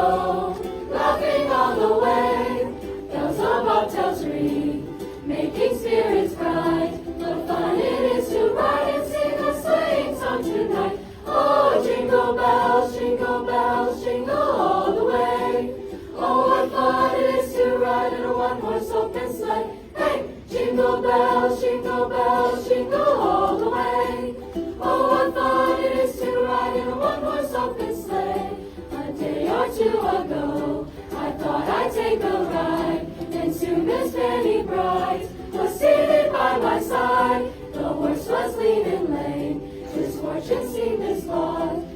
go, laughing all the way. Bells on bobtails ring, making spirits bright. What fun it is to ride and sing a sleighing song tonight. Oh, jingle bells, jingle all the way. Oh, what fun it is to ride in a one-horse open sleigh. Hey, jingle bells, jingle all the way. Oh, what fun it is to ride in a one-horse open sleigh. A day or two ago, I thought I'd take a ride, and soon Miss Fanny Bright was seated by my side. The horse was lean and lame, his fortune seemed as flawed.